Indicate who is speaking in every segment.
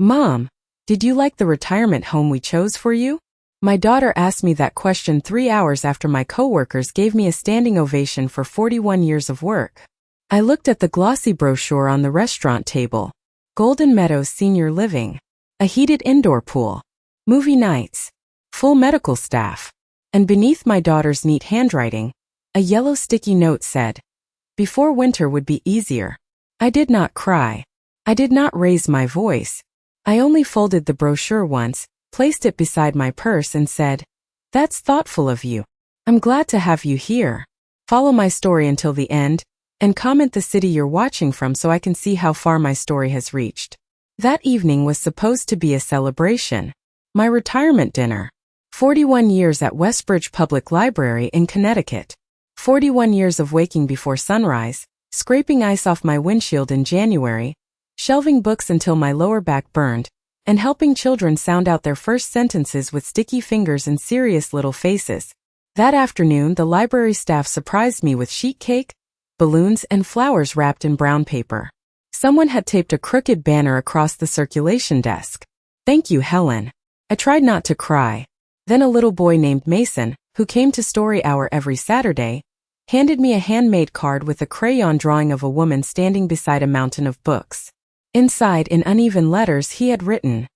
Speaker 1: Mom, did you like the retirement home we chose for you? My daughter asked me that question 3 hours after my coworkers gave me a standing ovation for 41 years of work. I looked at the glossy brochure on the restaurant table. Golden Meadows Senior Living. A heated indoor pool. Movie nights. Full medical staff. And beneath my daughter's neat handwriting, a yellow sticky note said, "Before winter would be easier." I did not cry. I did not raise my voice. I only folded the brochure once, placed it beside my purse and said, "That's thoughtful of you. I'm glad to have you here. Follow my story until the end, and comment the city you're watching from so I can see how far my story has reached." That evening was supposed to be a celebration. My retirement dinner. 41 years at Westbridge Public Library in Connecticut. 41 years of waking before sunrise, scraping ice off my windshield in January, shelving books until my lower back burned, and helping children sound out their first sentences with sticky fingers and serious little faces. That afternoon, the library staff surprised me with sheet cake, balloons, and flowers wrapped in brown paper. Someone had taped a crooked banner across the circulation desk. "Thank you, Helen." I tried not to cry. Then a little boy named Mason, who came to Story Hour every Saturday, handed me a handmade card with a crayon drawing of a woman standing beside a mountain of books. Inside, in uneven letters, he had written,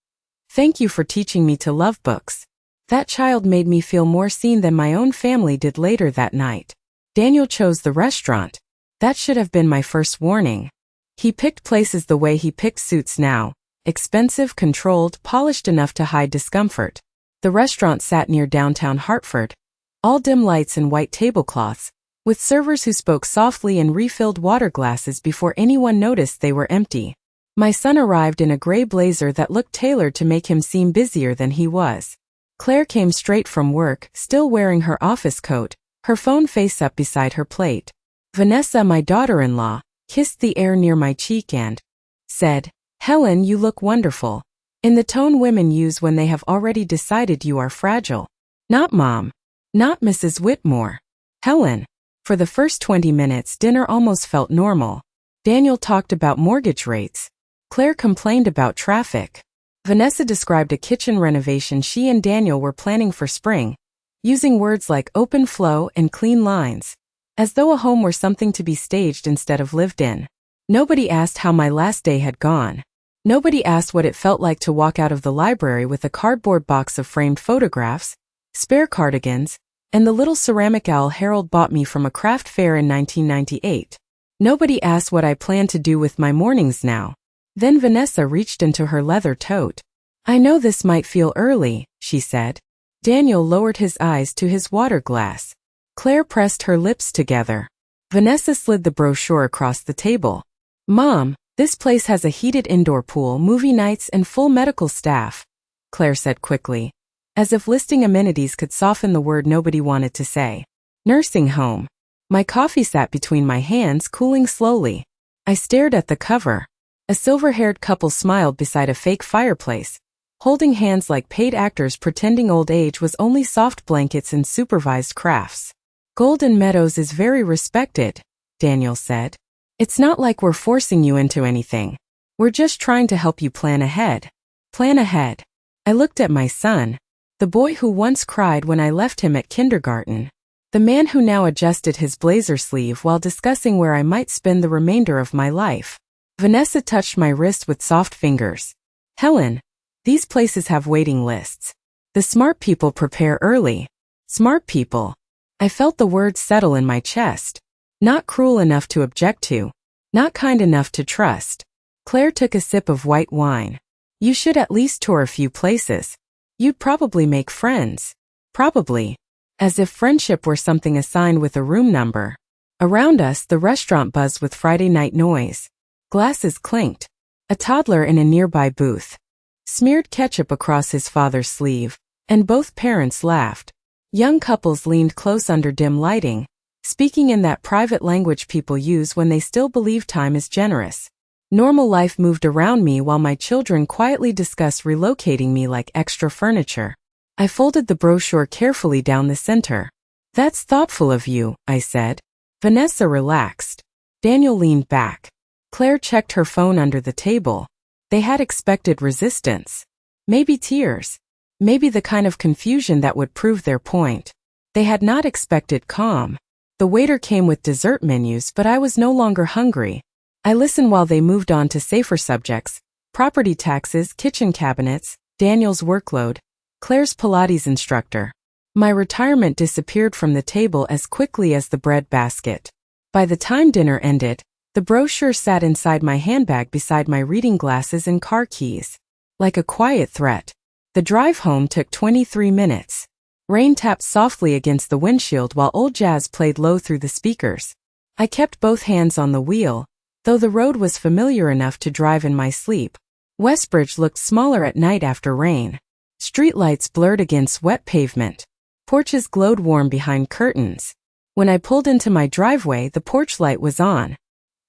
Speaker 1: "Thank you for teaching me to love books." That child made me feel more seen than my own family did later that night. Daniel chose the restaurant. That should have been my first warning. He picked places the way he picked suits now, expensive, controlled, polished enough to hide discomfort. The restaurant sat near downtown Hartford, all dim lights and white tablecloths, with servers who spoke softly and refilled water glasses before anyone noticed they were empty. My son arrived in a gray blazer that looked tailored to make him seem busier than he was. Claire came straight from work, still wearing her office coat, her phone face up beside her plate. Vanessa, my daughter-in-law, kissed the air near my cheek and said, "Helen, you look wonderful," in the tone women use when they have already decided you are fragile. Not Mom. Not Mrs. Whitmore. Helen. For the first 20 minutes, dinner almost felt normal. Daniel talked about mortgage rates. Claire complained about traffic. Vanessa described a kitchen renovation she and Daniel were planning for spring, using words like open flow and clean lines, as though a home were something to be staged instead of lived in. Nobody asked how my last day had gone. Nobody asked what it felt like to walk out of the library with a cardboard box of framed photographs, spare cardigans, and the little ceramic owl Harold bought me from a craft fair in 1998. Nobody asked what I planned to do with my mornings now. Then Vanessa reached into her leather tote. "I know this might feel early," she said. Daniel lowered his eyes to his water glass. Claire pressed her lips together. Vanessa slid the brochure across the table. "Mom, this place has a heated indoor pool, movie nights, and full medical staff," Claire said quickly, as if listing amenities could soften the word nobody wanted to say. "Nursing home." My coffee sat between my hands, cooling slowly. I stared at the cover. A silver-haired couple smiled beside a fake fireplace, holding hands like paid actors pretending old age was only soft blankets and supervised crafts. "Golden Meadows is very respected," Daniel said. "It's not like we're forcing you into anything. We're just trying to help you plan ahead." Plan ahead. I looked at my son, the boy who once cried when I left him at kindergarten, the man who now adjusted his blazer sleeve while discussing where I might spend the remainder of my life. Vanessa touched my wrist with soft fingers. "Helen, these places have waiting lists. The smart people prepare early." Smart people. I felt the words settle in my chest. Not cruel enough to object to. Not kind enough to trust. Claire took a sip of white wine. "You should at least tour a few places. You'd probably make friends." Probably. As if friendship were something assigned with a room number. Around us, the restaurant buzzed with Friday night noise. Glasses clinked. A toddler in a nearby booth smeared ketchup across his father's sleeve, and both parents laughed. Young couples leaned close under dim lighting, speaking in that private language people use when they still believe time is generous. Normal life moved around me while my children quietly discussed relocating me like extra furniture. I folded the brochure carefully down the center. "That's thoughtful of you," I said. Vanessa relaxed. Daniel leaned back. Claire checked her phone under the table. They had expected resistance. Maybe tears. Maybe the kind of confusion that would prove their point. They had not expected calm. The waiter came with dessert menus, but I was no longer hungry. I listened while they moved on to safer subjects: property taxes, kitchen cabinets, Daniel's workload, Claire's Pilates instructor. My retirement disappeared from the table as quickly as the bread basket. By the time dinner ended, the brochure sat inside my handbag beside my reading glasses and car keys. Like a quiet threat. The drive home took 23 minutes. Rain tapped softly against the windshield while old jazz played low through the speakers. I kept both hands on the wheel, though the road was familiar enough to drive in my sleep. Westbridge looked smaller at night after rain. Streetlights blurred against wet pavement. Porches glowed warm behind curtains. When I pulled into my driveway, the porch light was on.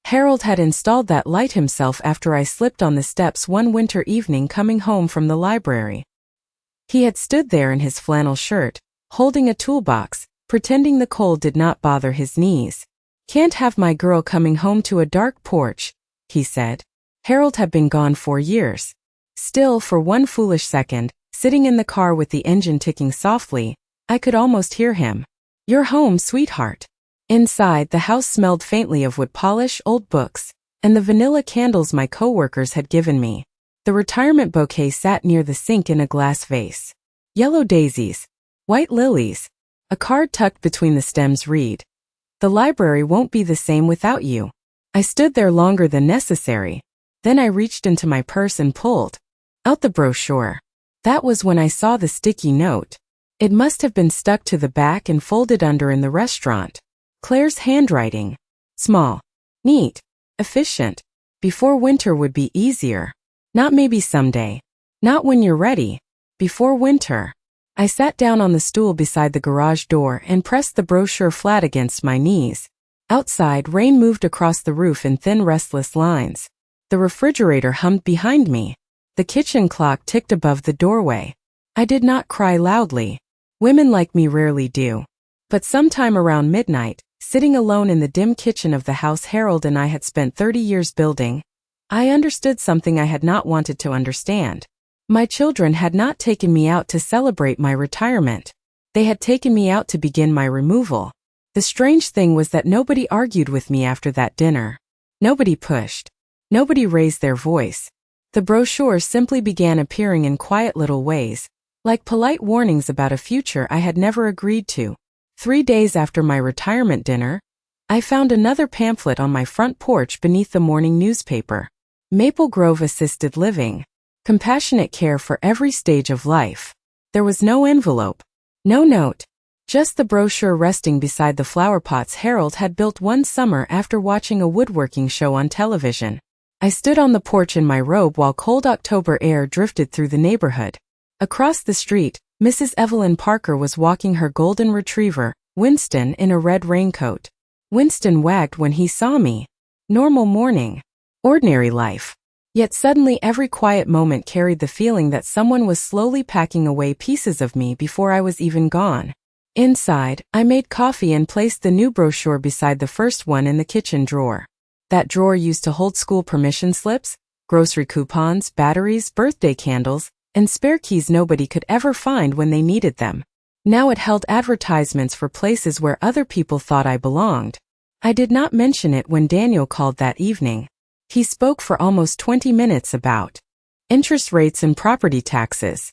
Speaker 1: Harold had installed that light himself after I slipped on the steps one winter evening coming home from the library. He had stood there in his flannel shirt, holding a toolbox, pretending the cold did not bother his knees. "Can't have my girl coming home to a dark porch," he said. Harold had been gone 4 years. Still, for one foolish second, sitting in the car with the engine ticking softly, I could almost hear him. "You're home, sweetheart." Inside, the house smelled faintly of wood polish, old books, and the vanilla candles my coworkers had given me. The retirement bouquet sat near the sink in a glass vase. Yellow daisies, white lilies. A card tucked between the stems read, "The library won't be the same without you." I stood there longer than necessary. Then I reached into my purse and pulled out the brochure. That was when I saw the sticky note. It must have been stuck to the back and folded under in the restaurant. Claire's handwriting. Small. Neat. Efficient. Before winter would be easier. Not maybe someday. Not when you're ready. Before winter. I sat down on the stool beside the garage door and pressed the brochure flat against my knees. Outside, rain moved across the roof in thin, restless lines. The refrigerator hummed behind me. The kitchen clock ticked above the doorway. I did not cry loudly. Women like me rarely do. But sometime around midnight, sitting alone in the dim kitchen of the house Harold and I had spent 30 years building, I understood something I had not wanted to understand. My children had not taken me out to celebrate my retirement. They had taken me out to begin my removal. The strange thing was that nobody argued with me after that dinner. Nobody pushed. Nobody raised their voice. The brochure simply began appearing in quiet little ways, like polite warnings about a future I had never agreed to. 3 days after my retirement dinner, I found another pamphlet on my front porch beneath the morning newspaper. Maple Grove Assisted Living. Compassionate care for every stage of life. There was no envelope. No note. Just the brochure resting beside the flower pots Harold had built one summer after watching a woodworking show on television. I stood on the porch in my robe while cold October air drifted through the neighborhood. Across the street, Mrs. Evelyn Parker was walking her golden retriever, Winston, in a red raincoat. Winston wagged when he saw me. Normal morning. Ordinary life. Yet suddenly every quiet moment carried the feeling that someone was slowly packing away pieces of me before I was even gone. Inside, I made coffee and placed the new brochure beside the first one in the kitchen drawer. That drawer used to hold school permission slips, grocery coupons, batteries, birthday candles, and spare keys nobody could ever find when they needed them. Now it held advertisements for places where other people thought I belonged. I did not mention it when Daniel called that evening. He spoke for almost 20 minutes about interest rates and property taxes.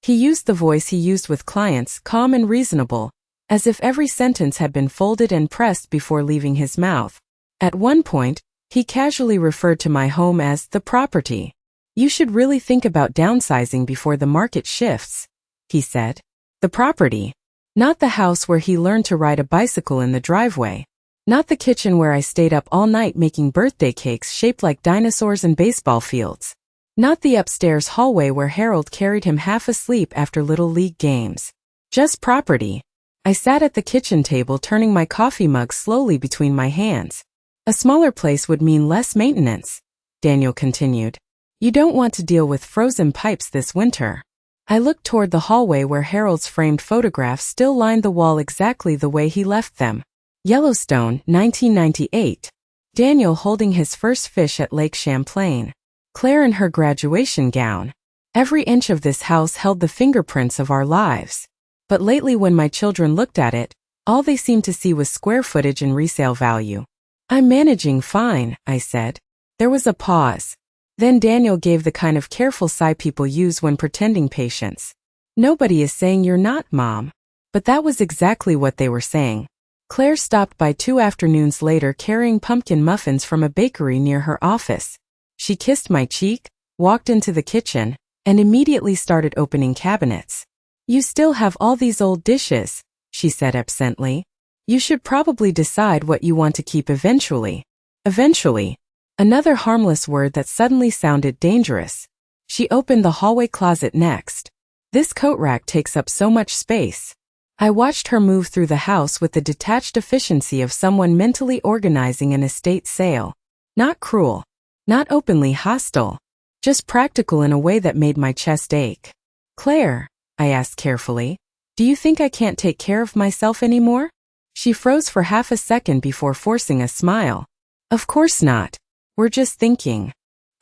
Speaker 1: He used the voice he used with clients, calm and reasonable, as if every sentence had been folded and pressed before leaving his mouth. At one point, he casually referred to my home as the property. "You should really think about downsizing before the market shifts," he said. The property. Not the house where he learned to ride a bicycle in the driveway. Not the kitchen where I stayed up all night making birthday cakes shaped like dinosaurs and baseball fields. Not the upstairs hallway where Harold carried him half asleep after Little League games. Just property. I sat at the kitchen table turning my coffee mug slowly between my hands. "A smaller place would mean less maintenance," Daniel continued. "You don't want to deal with frozen pipes this winter." I looked toward the hallway where Harold's framed photographs still lined the wall exactly the way he left them. Yellowstone, 1998. Daniel holding his first fish at Lake Champlain. Claire in her graduation gown. Every inch of this house held the fingerprints of our lives. But lately when my children looked at it, all they seemed to see was square footage and resale value. I'm managing fine, I said. There was a pause. Then Daniel gave the kind of careful sigh people use when pretending patience. Nobody is saying you're not, Mom. But that was exactly what they were saying. Claire stopped by 2 afternoons later carrying pumpkin muffins from a bakery near her office. She kissed my cheek, walked into the kitchen, and immediately started opening cabinets. You still have all these old dishes, she said absently. You should probably decide what you want to keep eventually. Eventually. Another harmless word that suddenly sounded dangerous. She opened the hallway closet next. This coat rack takes up so much space. I watched her move through the house with the detached efficiency of someone mentally organizing an estate sale. Not cruel. Not openly hostile. Just practical in a way that made my chest ache. Claire, I asked carefully, do you think I can't take care of myself anymore? She froze for half a second before forcing a smile. Of course not. We're just thinking.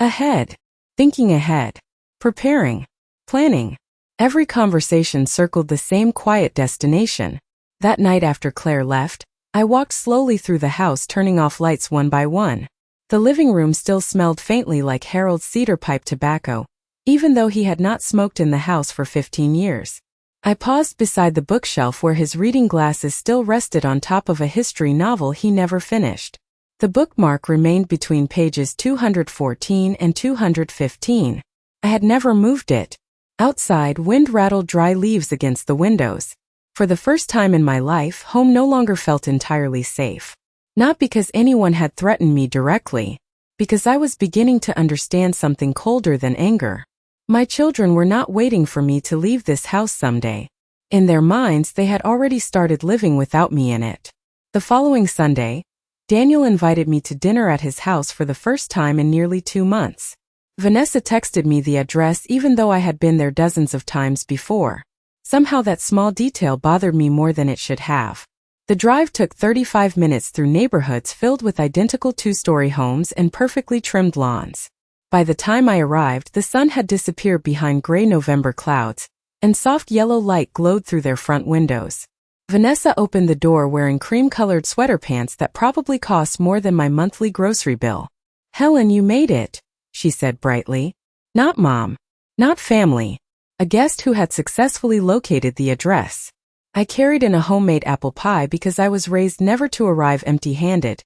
Speaker 1: Ahead. Thinking ahead. Preparing. Planning. Every conversation circled the same quiet destination. That night after Claire left, I walked slowly through the house turning off lights one by one. The living room still smelled faintly like Harold's cedar pipe tobacco, even though he had not smoked in the house for 15 years. I paused beside the bookshelf where his reading glasses still rested on top of a history novel he never finished. The bookmark remained between pages 214 and 215. I had never moved it. Outside, wind rattled dry leaves against the windows. For the first time in my life, home no longer felt entirely safe. Not because anyone had threatened me directly, because I was beginning to understand something colder than anger. My children were not waiting for me to leave this house someday. In their minds, they had already started living without me in it. The following Sunday, Daniel invited me to dinner at his house for the first time in nearly 2 months. Vanessa texted me the address even though I had been there dozens of times before. Somehow that small detail bothered me more than it should have. The drive took 35 minutes through neighborhoods filled with identical 2-story homes and perfectly trimmed lawns. By the time I arrived, the sun had disappeared behind gray November clouds, and soft yellow light glowed through their front windows. Vanessa opened the door wearing cream-colored sweater pants that probably cost more than my monthly grocery bill. "Helen, you made it," she said brightly. Not Mom. Not family. A guest who had successfully located the address. I carried in a homemade apple pie because I was raised never to arrive empty-handed,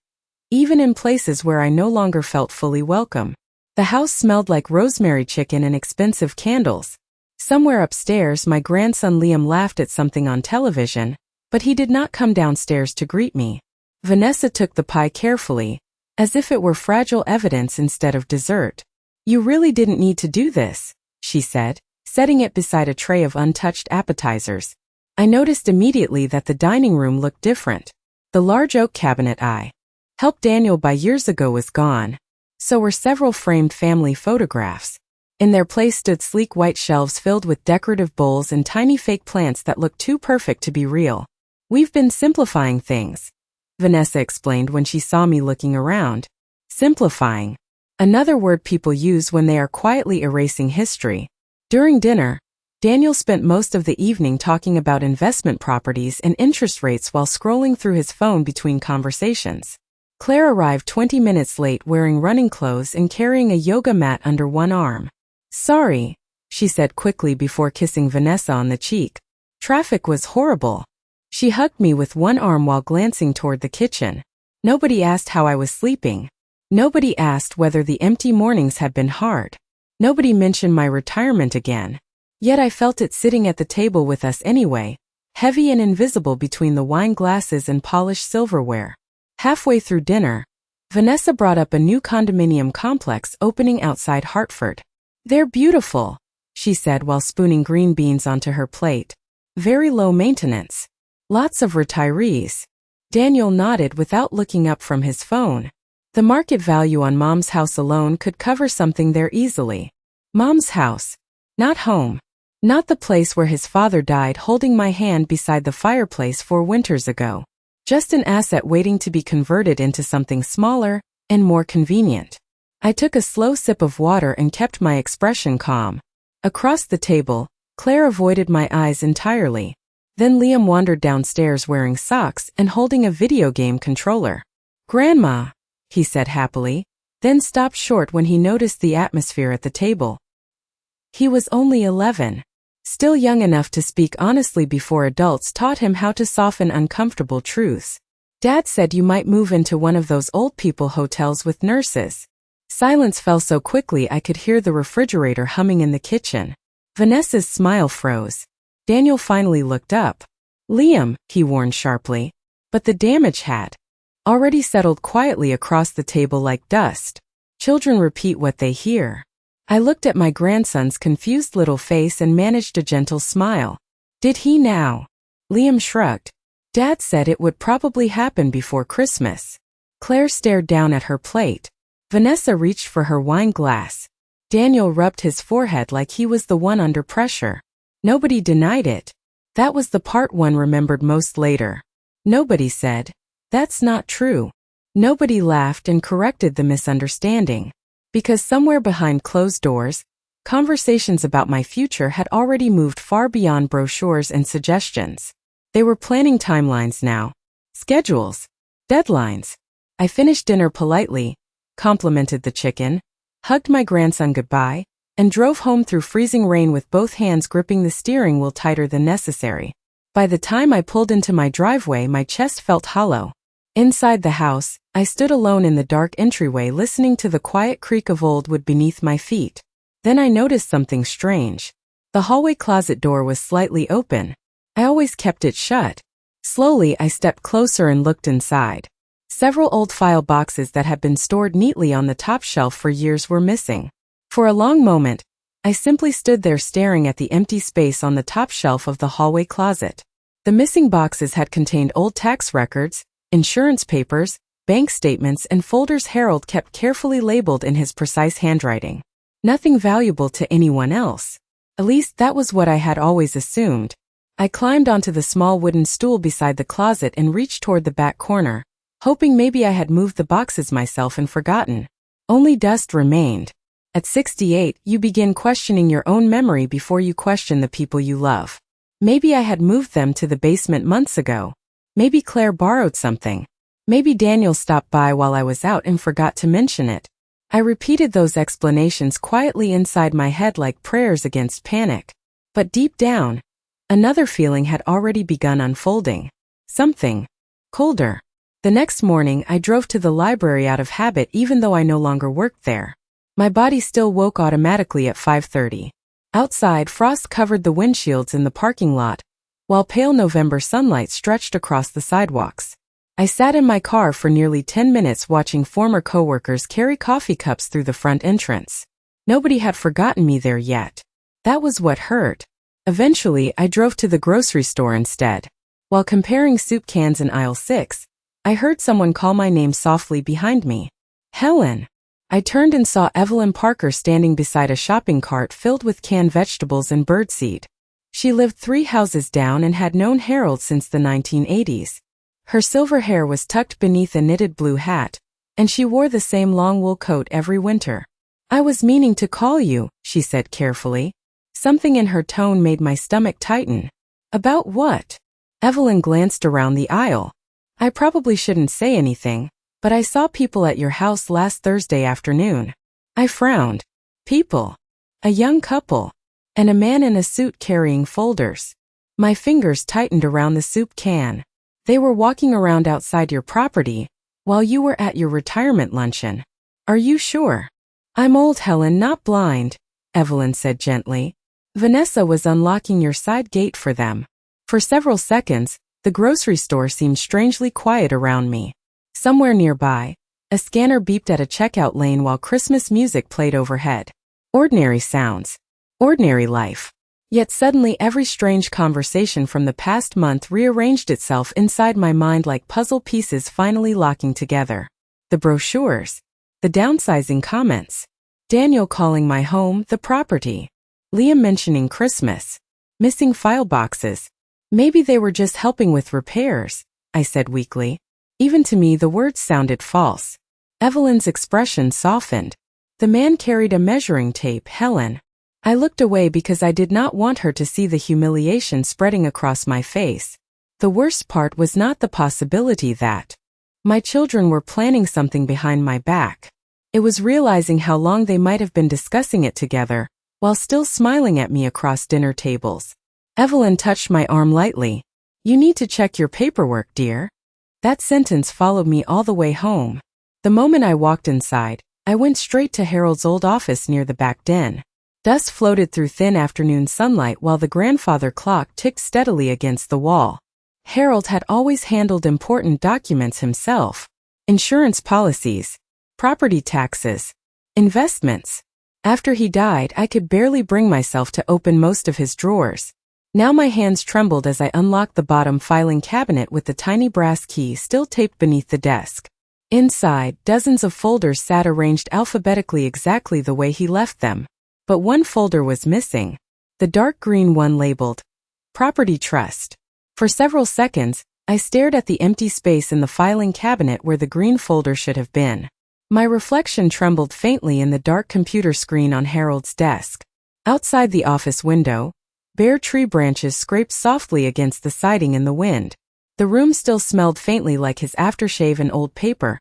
Speaker 1: even in places where I no longer felt fully welcome. The house smelled like rosemary chicken and expensive candles. Somewhere upstairs, my grandson Liam laughed at something on television, but he did not come downstairs to greet me. Vanessa took the pie carefully, as if it were fragile evidence instead of dessert. "You really didn't need to do this," she said, setting it beside a tray of untouched appetizers. I noticed immediately that the dining room looked different. The large oak cabinet I helped Daniel buy years ago was gone. So were several framed family photographs. In their place stood sleek white shelves filled with decorative bowls and tiny fake plants that looked too perfect to be real. "We've been simplifying things," Vanessa explained when she saw me looking around. Simplifying. Another word people use when they are quietly erasing history. During dinner, Daniel spent most of the evening talking about investment properties and interest rates while scrolling through his phone between conversations. Claire arrived 20 minutes late wearing running clothes and carrying a yoga mat under one arm. "Sorry," she said quickly before kissing Vanessa on the cheek. "Traffic was horrible." She hugged me with one arm while glancing toward the kitchen. Nobody asked how I was sleeping. Nobody asked whether the empty mornings had been hard. Nobody mentioned my retirement again. Yet I felt it sitting at the table with us anyway, heavy and invisible between the wine glasses and polished silverware. Halfway through dinner, Vanessa brought up a new condominium complex opening outside Hartford. "They're beautiful," she said while spooning green beans onto her plate. "Very low maintenance. Lots of retirees." Daniel nodded without looking up from his phone. The market value on Mom's house alone could cover something there easily. Mom's house. Not home. Not the place where his father died holding my hand beside the fireplace 4 winters ago. Just an asset waiting to be converted into something smaller and more convenient. I took a slow sip of water and kept my expression calm. Across the table, Claire avoided my eyes entirely. Then Liam wandered downstairs wearing socks and holding a video game controller. "Grandma," he said happily, then stopped short when he noticed the atmosphere at the table. He was only 11. Still young enough to speak honestly before adults taught him how to soften uncomfortable truths. "Dad said you might move into one of those old people hotels with nurses." Silence fell so quickly I could hear the refrigerator humming in the kitchen. Vanessa's smile froze. Daniel finally looked up. "Liam," he warned sharply. But the damage had already settled quietly across the table like dust. Children repeat what they hear. I looked at my grandson's confused little face and managed a gentle smile. "Did he now?" Liam shrugged. "Dad said it would probably happen before Christmas." Claire stared down at her plate. Vanessa reached for her wine glass. Daniel rubbed his forehead like he was the one under pressure. Nobody denied it. That was the part one remembered most later. Nobody said, "That's not true." Nobody laughed and corrected the misunderstanding. Because somewhere behind closed doors, conversations about my future had already moved far beyond brochures and suggestions. They were planning timelines now. Schedules. Deadlines. I finished dinner politely, complimented the chicken, hugged my grandson goodbye, and drove home through freezing rain with both hands gripping the steering wheel tighter than necessary. By the time I pulled into my driveway, my chest felt hollow. Inside the house, I stood alone in the dark entryway listening to the quiet creak of old wood beneath my feet. Then I noticed something strange. The hallway closet door was slightly open. I always kept it shut. Slowly, I stepped closer and looked inside. Several old file boxes that had been stored neatly on the top shelf for years were missing. For a long moment, I simply stood there staring at the empty space on the top shelf of the hallway closet. The missing boxes had contained old tax records, insurance papers, bank statements, and folders Harold kept carefully labeled in his precise handwriting. Nothing valuable to anyone else. At least that was what I had always assumed. I climbed onto the small wooden stool beside the closet and reached toward the back corner, hoping maybe I had moved the boxes myself and forgotten. Only dust remained. At 68, you begin questioning your own memory before you question the people you love. Maybe I had moved them to the basement months ago. Maybe Claire borrowed something. Maybe Daniel stopped by while I was out and forgot to mention it. I repeated those explanations quietly inside my head like prayers against panic. But deep down, another feeling had already begun unfolding. Something colder. The next morning, I drove to the library out of habit even though I no longer worked there. My body still woke automatically at 5:30. Outside, frost covered the windshields in the parking lot, while pale November sunlight stretched across the sidewalks. I sat in my car for nearly 10 minutes watching former coworkers carry coffee cups through the front entrance. Nobody had forgotten me there yet. That was what hurt. Eventually, I drove to the grocery store instead. While comparing soup cans in aisle 6, I heard someone call my name softly behind me. "Helen." I turned and saw Evelyn Parker standing beside a shopping cart filled with canned vegetables and birdseed. She lived 3 houses down and had known Harold since the 1980s. Her silver hair was tucked beneath a knitted blue hat, and she wore the same long wool coat every winter. "I was meaning to call you," she said carefully. Something in her tone made my stomach tighten. "About what?" Evelyn glanced around the aisle. "I probably shouldn't say anything, but I saw people at your house last Thursday afternoon." I frowned. People. A young couple. And a man in a suit carrying folders. My fingers tightened around the soup can. "They were walking around outside your property while you were at your retirement luncheon." "Are you sure?" "I'm old, Helen, not blind," Evelyn said gently. "Vanessa was unlocking your side gate for them." For several seconds, the grocery store seemed strangely quiet around me. Somewhere nearby, a scanner beeped at a checkout lane while Christmas music played overhead. Ordinary sounds. Ordinary life. Yet suddenly every strange conversation from the past month rearranged itself inside my mind like puzzle pieces finally locking together. The brochures. The downsizing comments. Daniel calling my home the property. Liam mentioning Christmas. Missing file boxes. Maybe they were just helping with repairs, I said weakly. Even to me the words sounded false. Evelyn's expression softened. The man carried a measuring tape. Helen. I looked away because I did not want her to see the humiliation spreading across my face. The worst part was not the possibility that my children were planning something behind my back. It was realizing how long they might have been discussing it together, while still smiling at me across dinner tables. Evelyn touched my arm lightly. You need to check your paperwork, dear. That sentence followed me all the way home. The moment I walked inside, I went straight to Harold's old office near the back den. Dust floated through thin afternoon sunlight while the grandfather clock ticked steadily against the wall. Harold had always handled important documents himself. Insurance policies, property taxes, investments. After he died, I could barely bring myself to open most of his drawers. Now my hands trembled as I unlocked the bottom filing cabinet with the tiny brass key still taped beneath the desk. Inside, dozens of folders sat arranged alphabetically exactly the way he left them. But one folder was missing. The dark green one labeled Property Trust. For several seconds, I stared at the empty space in the filing cabinet where the green folder should have been. My reflection trembled faintly in the dark computer screen on Harold's desk. Outside the office window, bare tree branches scraped softly against the siding in the wind. The room still smelled faintly like his aftershave and old paper,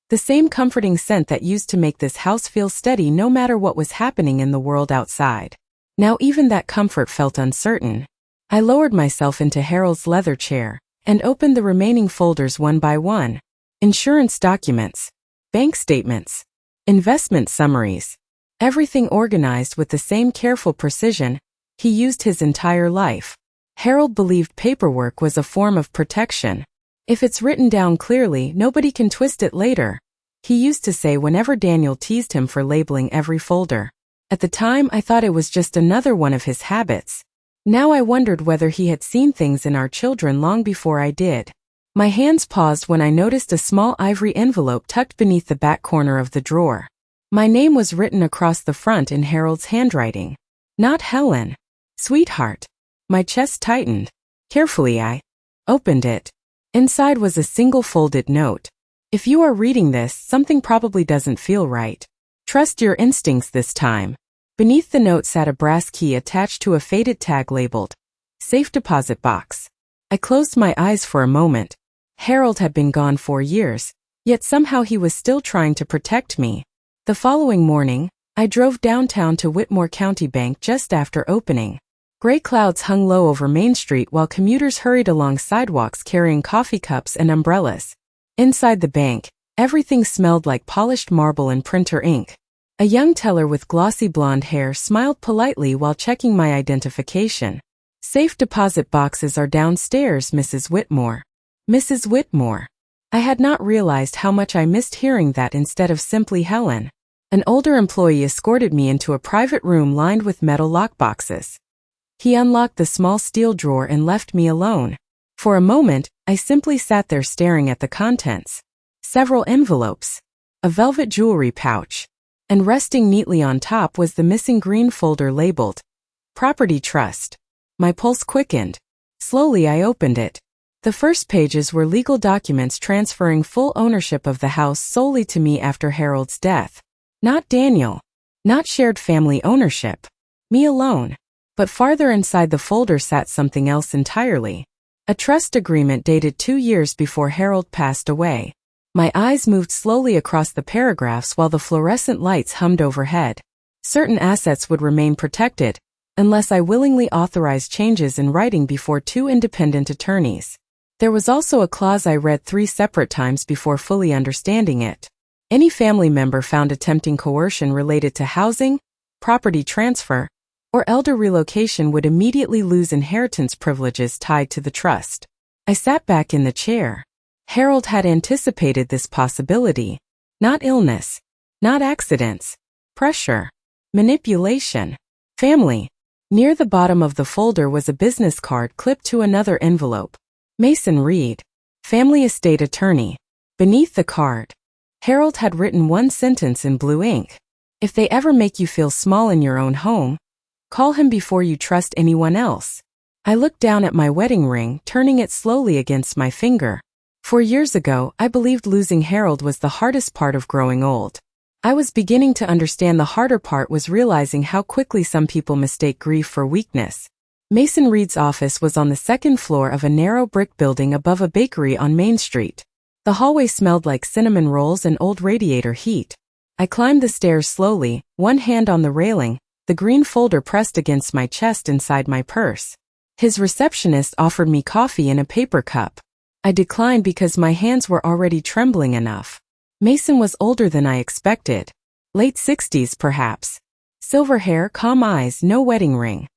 Speaker 1: the same comforting scent that used to make this house feel steady no matter what was happening in the world outside. Now even that comfort felt uncertain. I lowered myself into Harold's leather chair and opened the remaining folders one by one. Insurance documents, bank statements, investment summaries, everything organized with the same careful precision he used his entire life. Harold believed paperwork was a form of protection. If it's written down clearly, nobody can twist it later, he used to say whenever Daniel teased him for labeling every folder. At the time, I thought it was just another one of his habits. Now I wondered whether he had seen things in our children long before I did. My hands paused when I noticed a small ivory envelope tucked beneath the back corner of the drawer. My name was written across the front in Harold's handwriting. Not Helen. Sweetheart. My chest tightened. Carefully I opened it. Inside was a single folded note. If you are reading this, something probably doesn't feel right. Trust your instincts this time. Beneath the note sat a brass key attached to a faded tag labeled Safe Deposit Box. I closed my eyes for a moment. Harold had been gone 4 years, yet somehow he was still trying to protect me. The following morning, I drove downtown to Whitmore County Bank just after opening. Gray clouds hung low over Main Street while commuters hurried along sidewalks carrying coffee cups and umbrellas. Inside the bank, everything smelled like polished marble and printer ink. A young teller with glossy blonde hair smiled politely while checking my identification. Safe deposit boxes are downstairs, Mrs. Whitmore. Mrs. Whitmore. I had not realized how much I missed hearing that instead of simply Helen. An older employee escorted me into a private room lined with metal lockboxes. He unlocked the small steel drawer and left me alone. For a moment, I simply sat there staring at the contents. Several envelopes, a velvet jewelry pouch, and resting neatly on top was the missing green folder labeled Property Trust. My pulse quickened. Slowly I opened it. The first pages were legal documents transferring full ownership of the house solely to me after Harold's death. Not Daniel. Not shared family ownership. Me alone. But farther inside the folder sat something else entirely. A trust agreement dated 2 years before Harold passed away. My eyes moved slowly across the paragraphs while the fluorescent lights hummed overhead. Certain assets would remain protected, unless I willingly authorized changes in writing before 2 independent attorneys. There was also a clause I read 3 separate times before fully understanding it. Any family member found attempting coercion related to housing, property transfer, or elder relocation would immediately lose inheritance privileges tied to the trust. I sat back in the chair. Harold had anticipated this possibility. Not illness. Not accidents. Pressure. Manipulation. Family. Near the bottom of the folder was a business card clipped to another envelope. Mason Reed. Family estate attorney. Beneath the card, Harold had written one sentence in blue ink. If they ever make you feel small in your own home, call him before you trust anyone else. I looked down at my wedding ring, turning it slowly against my finger. 4 years ago, I believed losing Harold was the hardest part of growing old. I was beginning to understand the harder part was realizing how quickly some people mistake grief for weakness. Mason Reed's office was on the second floor of a narrow brick building above a bakery on Main Street. The hallway smelled like cinnamon rolls and old radiator heat. I climbed the stairs slowly, one hand on the railing, the green folder pressed against my chest inside my purse. His receptionist offered me coffee in a paper cup. I declined because my hands were already trembling enough. Mason was older than I expected. Late 60s, perhaps. Silver hair, calm eyes, no wedding ring.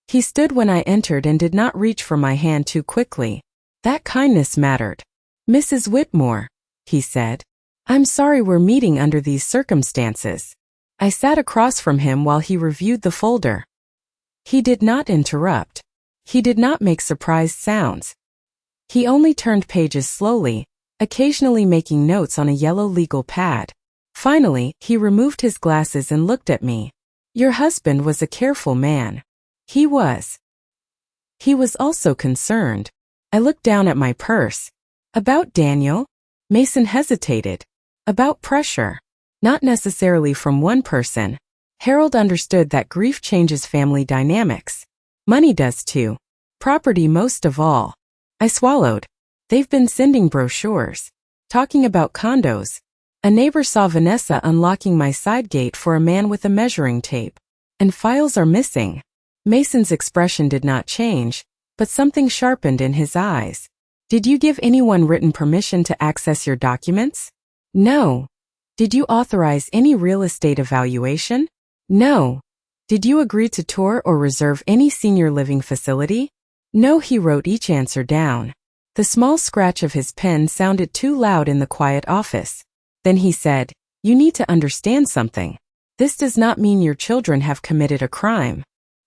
Speaker 1: He stood when I entered and did not reach for my hand too quickly. That kindness mattered. "Mrs. Whitmore," he said. "I'm sorry we're meeting under these circumstances." I sat across from him while he reviewed the folder. He did not interrupt. He did not make surprised sounds. He only turned pages slowly, occasionally making notes on a yellow legal pad. Finally, he removed his glasses and looked at me. "Your husband was a careful man." He was. He was also concerned. I looked down at my purse. "About Daniel?" Mason hesitated. "About pressure. Not necessarily from one person." Harold understood that grief changes family dynamics. Money does too. Property most of all. I swallowed. "They've been sending brochures. Talking about condos." A neighbor saw Vanessa unlocking my side gate for a man with a measuring tape. "And files are missing." Mason's expression did not change, but something sharpened in his eyes. "Did you give anyone written permission to access your documents?" "No." "Did you authorize any real estate evaluation?" "No." "Did you agree to tour or reserve any senior living facility?" "No." He wrote each answer down. The small scratch of his pen sounded too loud in the quiet office. Then he said, "You need to understand something. This does not mean your children have committed a crime.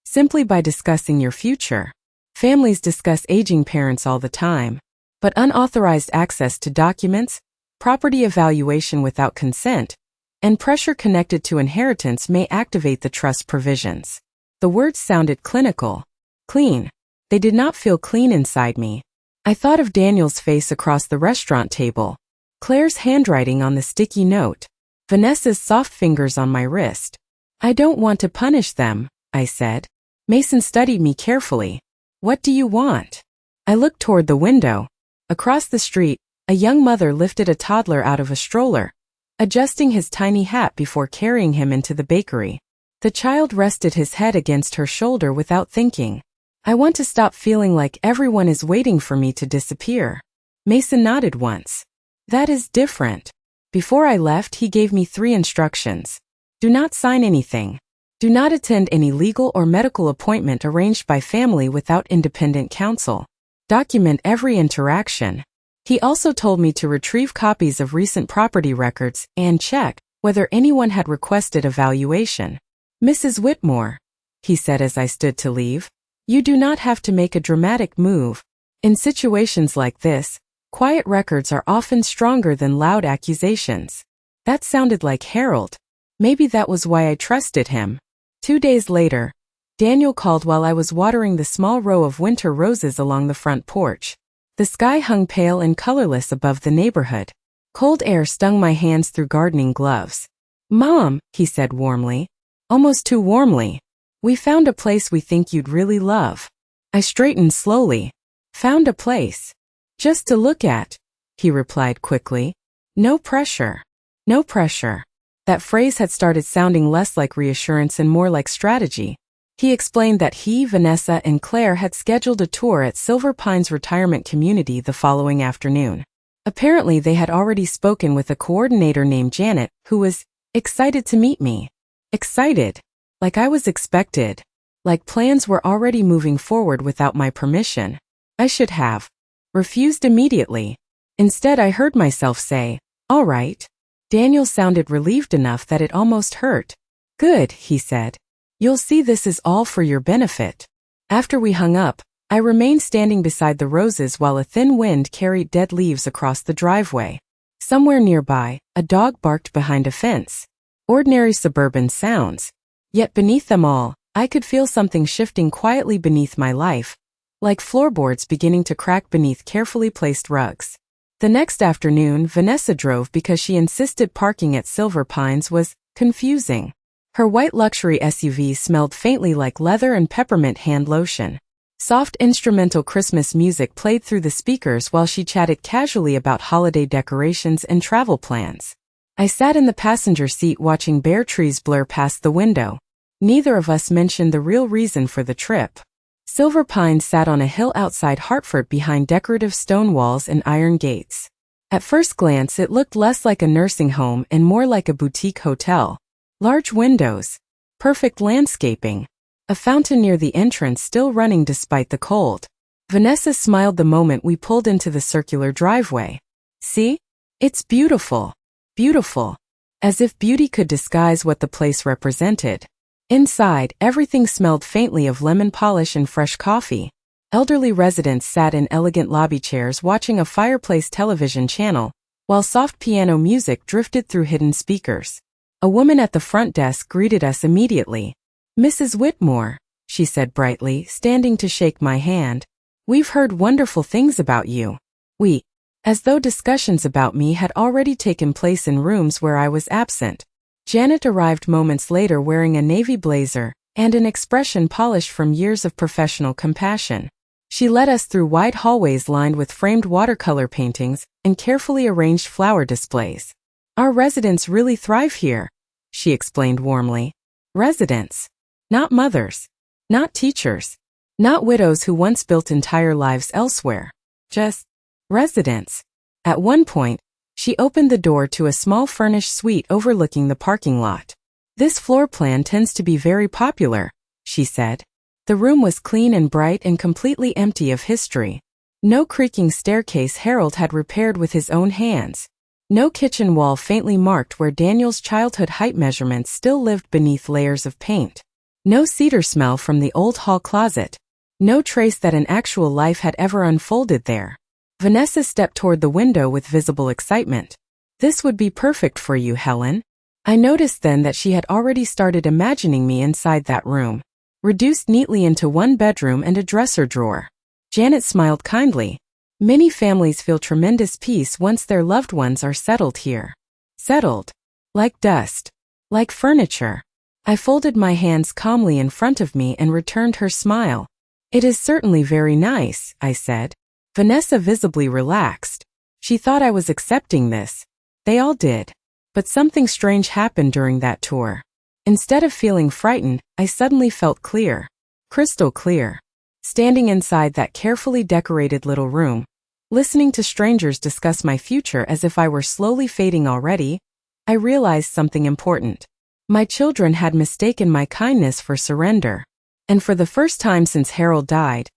Speaker 1: Simply by discussing your future. Families discuss aging parents all the time. But unauthorized access to documents, property evaluation without consent, and pressure connected to inheritance may activate the trust provisions." The words sounded clinical. Clean. They did not feel clean inside me. I thought of Daniel's face across the restaurant table, Claire's handwriting on the sticky note, Vanessa's soft fingers on my wrist. "I don't want to punish them," I said. Mason studied me carefully. "What do you want?" I looked toward the window. Across the street, a young mother lifted a toddler out of a stroller, adjusting his tiny hat before carrying him into the bakery. The child rested his head against her shoulder without thinking. "I want to stop feeling like everyone is waiting for me to disappear." Mason nodded once. "That is different." Before I left, he gave me 3 instructions. Do not sign anything. Do not attend any legal or medical appointment arranged by family without independent counsel. Document every interaction. He also told me to retrieve copies of recent property records and check whether anyone had requested a valuation. "Mrs. Whitmore," he said as I stood to leave, "you do not have to make a dramatic move. In situations like this, quiet records are often stronger than loud accusations." That sounded like Harold. Maybe that was why I trusted him. 2 days later, Daniel called while I was watering the small row of winter roses along the front porch. The sky hung pale and colorless above the neighborhood. Cold air stung my hands through gardening gloves. "Mom," he said warmly, almost too warmly, "we found a place we think you'd really love." I straightened slowly. "Found a place. Just to look at," he replied quickly. "No pressure." No pressure. That phrase had started sounding less like reassurance and more like strategy. He explained that he, Vanessa, and Claire had scheduled a tour at Silver Pines Retirement Community the following afternoon. Apparently, they had already spoken with a coordinator named Janet, who was excited to meet me. Excited. Like I was expected. Like plans were already moving forward without my permission. I should have refused immediately. Instead, I heard myself say, "All right." Daniel sounded relieved enough that it almost hurt. "Good," he said. "You'll see this is all for your benefit." After we hung up, I remained standing beside the roses while a thin wind carried dead leaves across the driveway. Somewhere nearby, a dog barked behind a fence. Ordinary suburban sounds. Yet beneath them all, I could feel something shifting quietly beneath my life, like floorboards beginning to crack beneath carefully placed rugs. The next afternoon, Vanessa drove because she insisted parking at Silver Pines was confusing. Her white luxury SUV smelled faintly like leather and peppermint hand lotion. Soft instrumental Christmas music played through the speakers while she chatted casually about holiday decorations and travel plans. I sat in the passenger seat watching bare trees blur past the window. Neither of us mentioned the real reason for the trip. Silver Pines sat on a hill outside Hartford behind decorative stone walls and iron gates. At first glance, it looked less like a nursing home and more like a boutique hotel. Large windows, perfect landscaping, a fountain near the entrance still running despite the cold. Vanessa smiled the moment we pulled into the circular driveway. See? It's beautiful. Beautiful. As if beauty could disguise what the place represented. Inside, everything smelled faintly of lemon polish and fresh coffee. Elderly residents sat in elegant lobby chairs watching a fireplace television channel, while soft piano music drifted through hidden speakers. A woman at the front desk greeted us immediately. "Mrs. Whitmore," she said brightly, standing to shake my hand. "We've heard wonderful things about you." We, as though discussions about me had already taken place in rooms where I was absent. Janet arrived moments later wearing a navy blazer and an expression polished from years of professional compassion. She led us through wide hallways lined with framed watercolor paintings and carefully arranged flower displays. "Our residents really thrive here," she explained warmly. "Residents. Not mothers. Not teachers. Not widows who once built entire lives elsewhere. Just residents." At one point, she opened the door to a small furnished suite overlooking the parking lot. "This floor plan tends to be very popular," she said. The room was clean and bright and completely empty of history. No creaking staircase Harold had repaired with his own hands. No kitchen wall faintly marked where Daniel's childhood height measurements still lived beneath layers of paint. No cedar smell from the old hall closet. No trace that an actual life had ever unfolded there. Vanessa stepped toward the window with visible excitement. "This would be perfect for you, Helen." I noticed then that she had already started imagining me inside that room, reduced neatly into one bedroom and a dresser drawer. Janet smiled kindly. "Many families feel tremendous peace once their loved ones are settled here." Settled. Like dust. Like furniture. I folded my hands calmly in front of me and returned her smile. "It is certainly very nice," I said. Vanessa visibly relaxed. She thought I was accepting this. They all did. But something strange happened during that tour. Instead of feeling frightened, I suddenly felt clear. Crystal clear. Standing inside that carefully decorated little room, listening to strangers discuss my future as if I were slowly fading already, I realized something important. My children had mistaken my kindness for surrender. And for the first time since Harold died,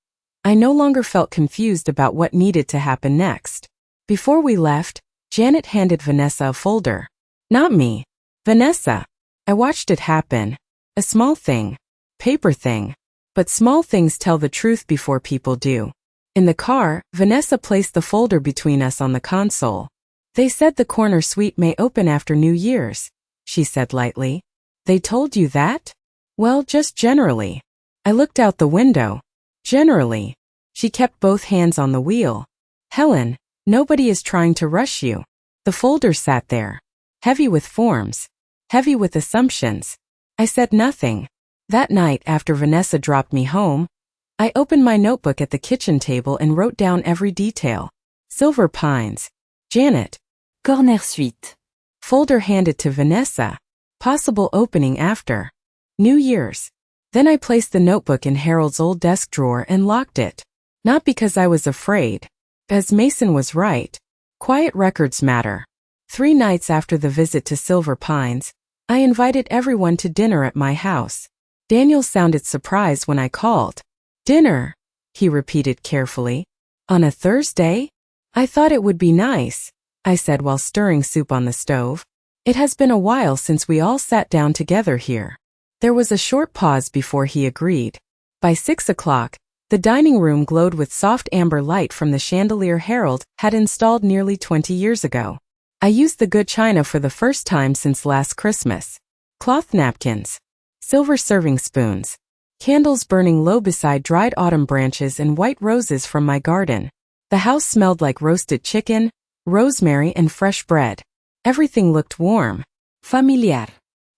Speaker 1: I no longer felt confused about what needed to happen next. Before we left, Janet handed Vanessa a folder. Not me. Vanessa. I watched it happen. A small thing. Paper thing. But small things tell the truth before people do. In the car, Vanessa placed the folder between us on the console. "They said the corner suite may open after New Year's," she said lightly. "They told you that?" "Well, just generally." I looked out the window. "Generally." She kept both hands on the wheel. "Helen, nobody is trying to rush you." The folder sat there. Heavy with forms. Heavy with assumptions. I said nothing. That night, after Vanessa dropped me home, I opened my notebook at the kitchen table and wrote down every detail. Silver Pines. Janet. Corner suite. Folder handed to Vanessa. Possible opening after New Year's. Then I placed the notebook in Harold's old desk drawer and locked it. Not because I was afraid. As Mason was right. Quiet records matter. 3 nights after the visit to Silver Pines, I invited everyone to dinner at my house. Daniel sounded surprised when I called. "Dinner," he repeated carefully. "On a Thursday? I thought it would be nice," I said while stirring soup on the stove. "It has been a while since we all sat down together here." There was a short pause before he agreed. By 6 o'clock, the dining room glowed with soft amber light from the chandelier Harold had installed nearly 20 years ago. I used the good china for the first time since last Christmas. Cloth napkins. Silver serving spoons. Candles burning low beside dried autumn branches and white roses from my garden. The house smelled like roasted chicken, rosemary and fresh bread. Everything looked warm, familiar,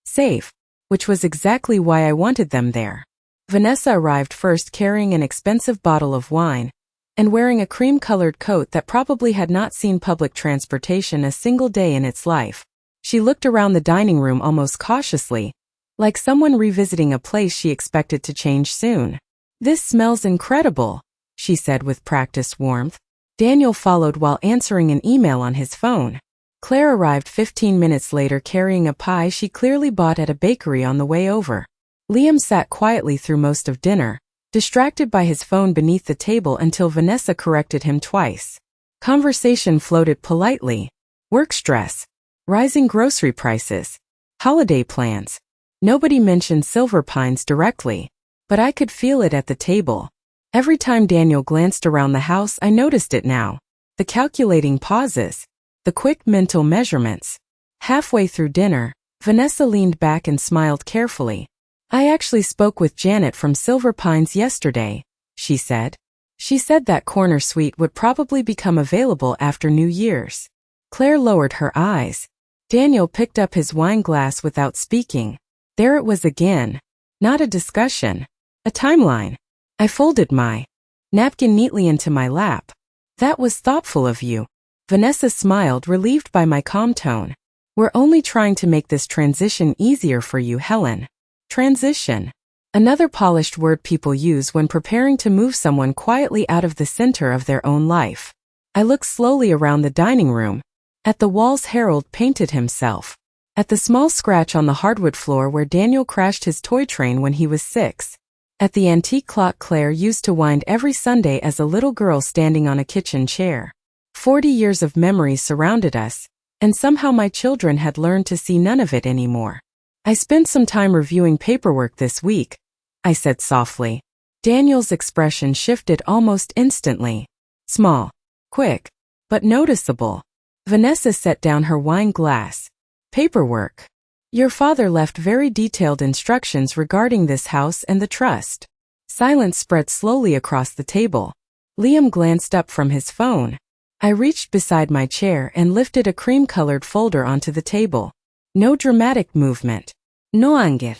Speaker 1: safe, which was exactly why I wanted them there. Vanessa arrived first carrying an expensive bottle of wine and wearing a cream-colored coat that probably had not seen public transportation a single day in its life. She looked around the dining room almost cautiously, like someone revisiting a place she expected to change soon. "This smells incredible," she said with practiced warmth. Daniel followed while answering an email on his phone. Claire arrived 15 minutes later carrying a pie she clearly bought at a bakery on the way over. Liam sat quietly through most of dinner, distracted by his phone beneath the table until Vanessa corrected him twice. Conversation floated politely. Work stress, rising grocery prices, holiday plans. Nobody mentioned Silver Pines directly, but I could feel it at the table. Every time Daniel glanced around the house, I noticed it now. The calculating pauses, the quick mental measurements. Halfway through dinner, Vanessa leaned back and smiled carefully. "I actually spoke with Janet from Silver Pines yesterday," she said. "She said that corner suite would probably become available after New Year's." Claire lowered her eyes. Daniel picked up his wine glass without speaking. There it was again. Not a discussion. A timeline. I folded my napkin neatly into my lap. "That was thoughtful of you." Vanessa smiled, relieved by my calm tone. "We're only trying to make this transition easier for you, Helen." Transition. Another polished word people use when preparing to move someone quietly out of the center of their own life. I looked slowly around the dining room. At the walls Harold painted himself. At the small scratch on the hardwood floor where Daniel crashed his toy train when he was 6. At the antique clock Claire used to wind every Sunday as a little girl standing on a kitchen chair. 40 years of memories surrounded us, and somehow my children had learned to see none of it anymore. "I spent some time reviewing paperwork this week," I said softly. Daniel's expression shifted almost instantly. Small, quick, but noticeable. Vanessa set down her wine glass. "Paperwork. Your father left very detailed instructions regarding this house and the trust." Silence spread slowly across the table. Liam glanced up from his phone. I reached beside my chair and lifted a cream-colored folder onto the table. No dramatic movement. No anger.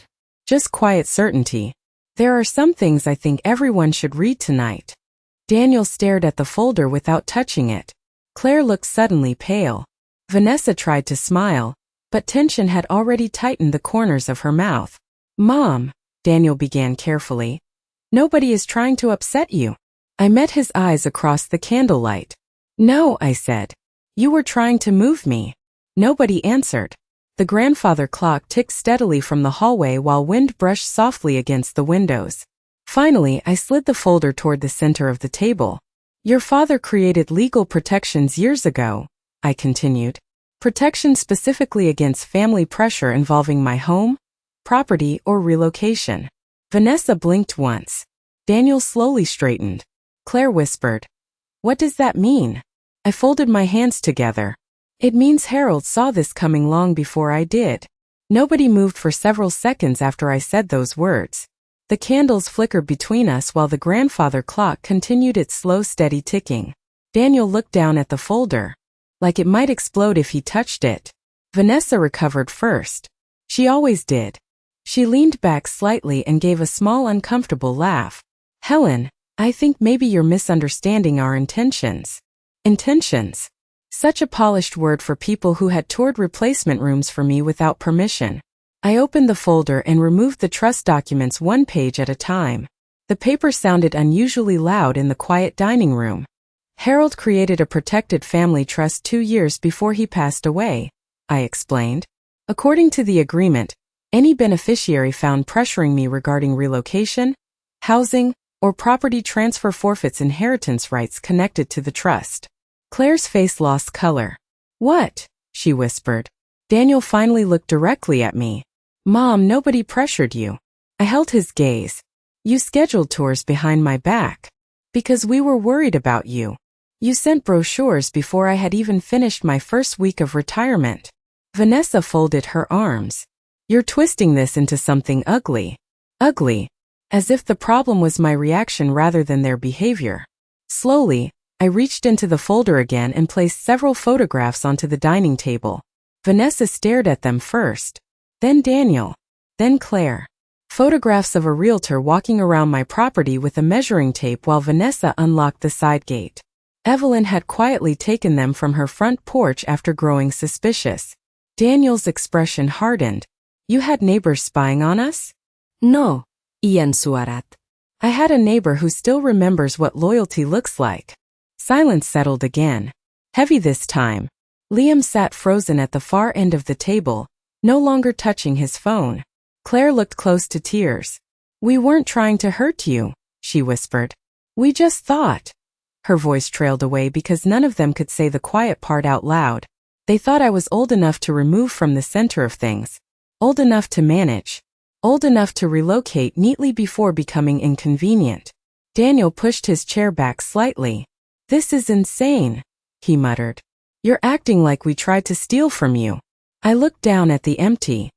Speaker 1: Just quiet certainty. "There are some things I think everyone should read tonight." Daniel stared at the folder without touching it. Claire looked suddenly pale. Vanessa tried to smile, but tension had already tightened the corners of her mouth. "Mom," Daniel began carefully, "nobody is trying to upset you." I met his eyes across the candlelight. "No," I said. "You were trying to move me." Nobody answered. The grandfather clock ticked steadily from the hallway while wind brushed softly against the windows. Finally, I slid the folder toward the center of the table. "Your father created legal protections years ago," I continued. "Protection specifically against family pressure involving my home, property, or relocation." Vanessa blinked once. Daniel slowly straightened. Claire whispered, "What does that mean?" I folded my hands together. "It means Harold saw this coming long before I did." Nobody moved for several seconds after I said those words. The candles flickered between us while the grandfather clock continued its slow, steady ticking. Daniel looked down at the folder, like it might explode if he touched it. Vanessa recovered first. She always did. She leaned back slightly and gave a small, uncomfortable laugh. "Helen, I think maybe you're misunderstanding our intentions." Intentions. Such a polished word for people who had toured replacement rooms for me without permission. I opened the folder and removed the trust documents one page at a time. The paper sounded unusually loud in the quiet dining room. "Harold created a protected family trust 2 years before he passed away," I explained. "According to the agreement, any beneficiary found pressuring me regarding relocation, housing, or property transfer forfeits inheritance rights connected to the trust." Claire's face lost color. "What?" she whispered. Daniel finally looked directly at me. "Mom, nobody pressured you." I held his gaze. "You scheduled tours behind my back. Because we were worried about you. You sent brochures before I had even finished my first week of retirement." Vanessa folded her arms. "You're twisting this into something ugly." Ugly. As if the problem was my reaction rather than their behavior. Slowly, I reached into the folder again and placed several photographs onto the dining table. Vanessa stared at them first. Then Daniel. Then Claire. Photographs of a realtor walking around my property with a measuring tape while Vanessa unlocked the side gate. Evelyn had quietly taken them from her front porch after growing suspicious. Daniel's expression hardened. You had neighbors spying on us?
Speaker 2: No, iyan suarat.
Speaker 1: I had a neighbor who still remembers what loyalty looks like. Silence settled again. Heavy this time. Liam sat frozen at the far end of the table, no longer touching his phone. Claire looked close to tears. We weren't trying to hurt you, she whispered. We just thought. Her voice trailed away because none of them could say the quiet part out loud. They thought I was old enough to remove from the center of things. Old enough to manage. Old enough to relocate neatly before becoming inconvenient. Daniel pushed his chair back slightly. This is insane, he muttered. You're acting like we tried to steal from you. I looked down at the empty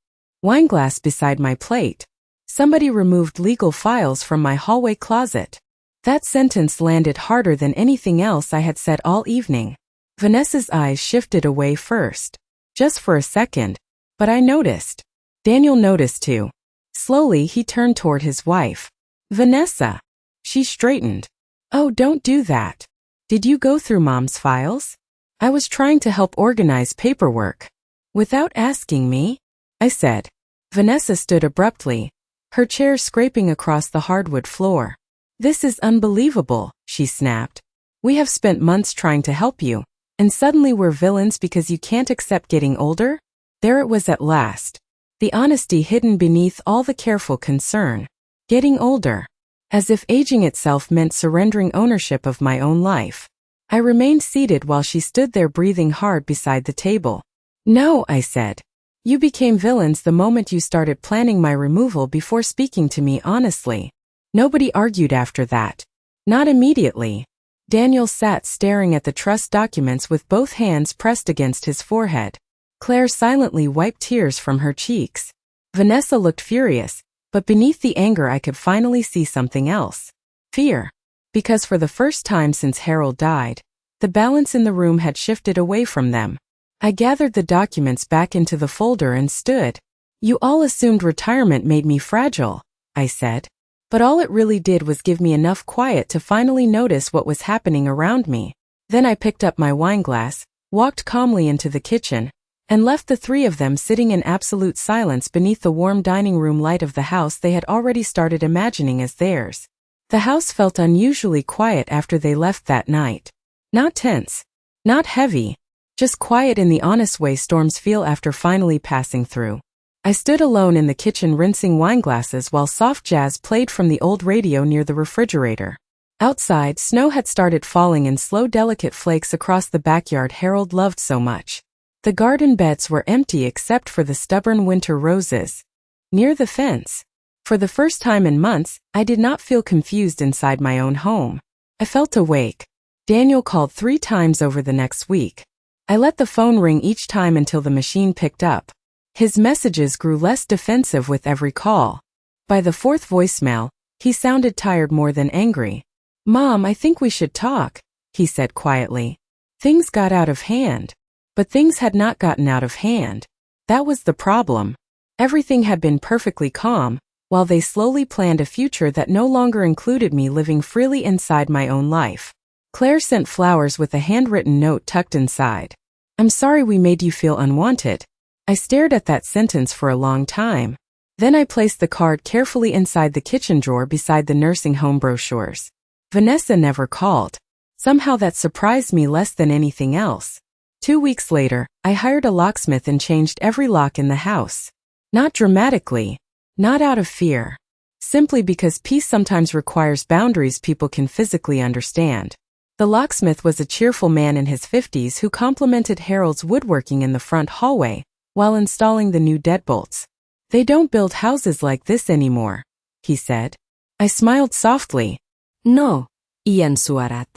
Speaker 1: wineglass beside my plate. Somebody removed legal files from my hallway closet. That sentence landed harder than anything else I had said all evening. Vanessa's eyes shifted away first. Just for a second. But I noticed. Daniel noticed too. Slowly he turned toward his wife. Vanessa. She straightened. Oh, don't do that. Did you go through Mom's files? I was trying to help organize paperwork. Without asking me? I said. Vanessa stood abruptly, her chair scraping across the hardwood floor. This is unbelievable, she snapped. We have spent months trying to help you, and suddenly we're villains because you can't accept getting older? There it was at last. The honesty hidden beneath all the careful concern. Getting older. As if aging itself meant surrendering ownership of my own life. I remained seated while she stood there breathing hard beside the table. No, I said. You became villains the moment you started planning my removal before speaking to me honestly. Nobody argued after that. Not immediately. Daniel sat staring at the trust documents with both hands pressed against his forehead. Claire silently wiped tears from her cheeks. Vanessa looked furious, but beneath the anger I could finally see something else. Fear. Because for the first time since Harold died, the balance in the room had shifted away from them. I gathered the documents back into the folder and stood. You all assumed retirement made me fragile, I said. But all it really did was give me enough quiet to finally notice what was happening around me. Then I picked up my wineglass, walked calmly into the kitchen, and left the three of them sitting in absolute silence beneath the warm dining room light of the house they had already started imagining as theirs. The house felt unusually quiet after they left that night. Not tense. Not heavy. Just quiet in the honest way storms feel after finally passing through. I stood alone in the kitchen rinsing wineglasses while soft jazz played from the old radio near the refrigerator. Outside, snow had started falling in slow delicate flakes across the backyard Harold loved so much. The garden beds were empty except for the stubborn winter roses. Near the fence. For the first time in months, I did not feel confused inside my own home. I felt awake. Daniel called 3 times over the next week. I let the phone ring each time until the machine picked up. His messages grew less defensive with every call. By the 4th voicemail, he sounded tired more than angry. Mom, I think we should talk, he said quietly. Things got out of hand. But things had not gotten out of hand. That was the problem. Everything had been perfectly calm, while they slowly planned a future that no longer included me living freely inside my own life. Claire sent flowers with a handwritten note tucked inside. I'm sorry we made you feel unwanted. I stared at that sentence for a long time. Then I placed the card carefully inside the kitchen drawer beside the nursing home brochures. Vanessa never called. Somehow that surprised me less than anything else. 2 weeks later, I hired a locksmith and changed every lock in the house. Not dramatically. Not out of fear. Simply because peace sometimes requires boundaries people can physically understand. The locksmith was a cheerful man in his 50s who complimented Harold's woodworking in the front hallway while installing the new deadbolts. They don't build houses like this anymore, he said. I smiled softly.
Speaker 2: No, iyan suarat.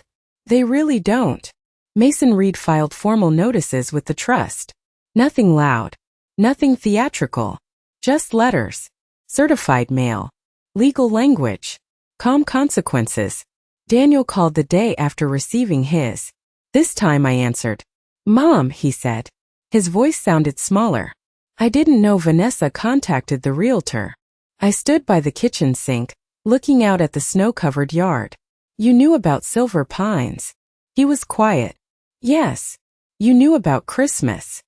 Speaker 1: They really don't. Mason Reed filed formal notices with the trust. Nothing loud. Nothing theatrical. Just letters. Certified mail. Legal language. Calm consequences. Daniel called the day after receiving his. This time I answered. Mom, he said. His voice sounded smaller. I didn't know Vanessa contacted the realtor. I stood by the kitchen sink, looking out at the snow-covered yard. You knew about Silver Pines. He was quiet. Yes. You knew about Christmas.